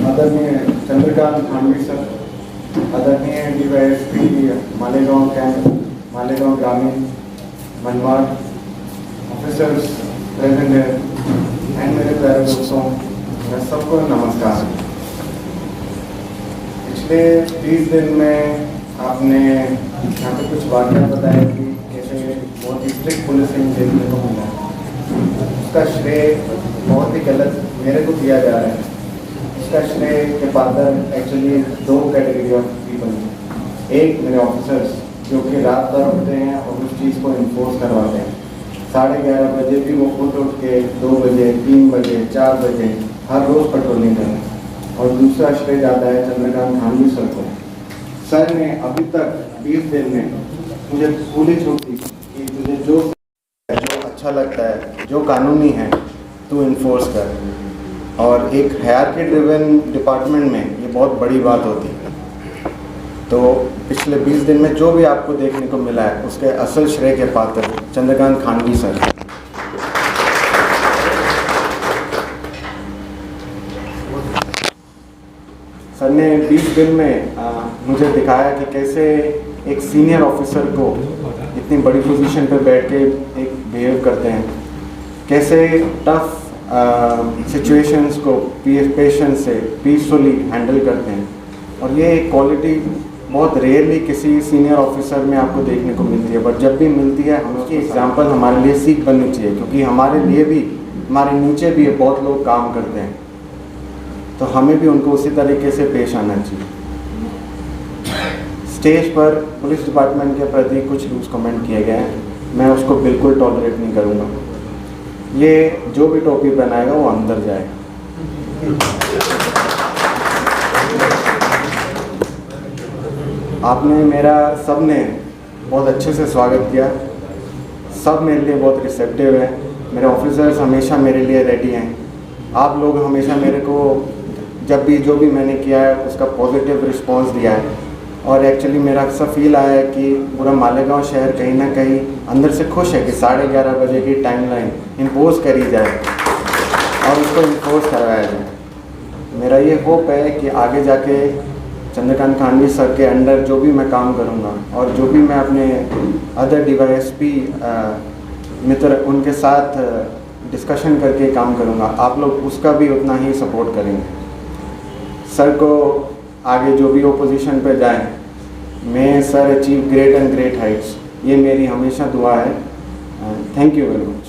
आदरणीय चंद्रकांत खानवी सर, आदरणीय DYSP Malegaon camp, Malegaon ग्रामीण, मनमाड, ऑफिसर्स प्रेजेंट है एंड मेरे प्यारे दोस्तों, मैं सबको नमस्कार। पिछले 30 दिन में आपने यहाँ पे कुछ वाक़या बताया कि कैसे बहुत ही स्ट्रिक्ट पुलिसिंग देखने को मिला है। उसका श्रेय बहुत ही गलत मेरे को दिया जा रहा है। इसका श्रेय के father actually 2 category of people हैं। एक मेरे ऑफिसर्स जो कि रात भर उठते हैं और उस चीज़ को इन्फोर्स करवाते हैं। 11:30 बजे भी वो उठ के 2 बजे, 3 बजे, 4 बजे हर रोज़ पेट्रोलिंग करें। और दूसरा श्रेय जाता है चंद्रकांत खानवी सर को। सर ने अभी तक 20 दिन में मुझे खुली छूट दी कि तुझे जो अच्छा लगता है, जो कानूनी है, तू इन्फोर्स कर। और एक हायरार्की ड्रिवन डिपार्टमेंट में ये बहुत बड़ी बात होती है। तो पिछले 20 दिन में जो भी आपको देखने को मिला है उसके असल श्रेय के पात्र चंद्रकांत खानवी सर। सर ने 20 दिन में मुझे दिखाया कि कैसे एक सीनियर ऑफिसर को इतनी बड़ी पोजीशन पर बैठ के एक बिहेव करते हैं, कैसे टफ सिचुएशंस को पेशेंस से पीसफुली हैंडल करते हैं। और ये एक क्वालिटी बहुत रेयरली किसी सीनियर ऑफिसर में आपको देखने को मिलती है, बट जब भी मिलती है उसकी एग्जांपल हमारे लिए सीख बननी चाहिए, क्योंकि हमारे लिए भी, हमारे नीचे भी बहुत लोग काम करते हैं, तो हमें भी उनको उसी तरीके से पेश आना चाहिए। स्टेज पर पुलिस डिपार्टमेंट के प्रति कुछ लूज कमेंट किए गए हैं, मैं उसको बिल्कुल टॉलरेट नहीं करूँगा। ये जो भी टोपी पहनाएगा वो अंदर जाएगा। आपने मेरा, सब ने बहुत अच्छे से स्वागत किया, सब मेरे लिए बहुत रिसेप्टिव है। मेरे ऑफिसर्स हमेशा मेरे लिए रेडी हैं। आप लोग हमेशा मेरे को जब भी जो भी मैंने किया है उसका पॉजिटिव रिस्पांस दिया है। और एक्चुअली मेरा ऐसा फील आया है कि पूरा मालेगांव शहर कहीं ना कहीं अंदर से खुश है कि 11:30 बजे की टाइमलाइन इम्पोज करी जाए और उसको इम्पोज करवाया जाए। मेरा ये होप है कि आगे जाके चंद्रकांत खानवी सर के अंडर जो भी मैं काम करूँगा और जो भी मैं अपने अदर डीवाईएसपी मित्र उनके साथ डिस्कशन करके काम करूँगा, आप लोग उसका भी उतना ही सपोर्ट करेंगे। सर को आगे जो भी वो पोजीशन पे जाएं, may sir achieve great and great heights, ये मेरी हमेशा दुआ है। Thank you very much.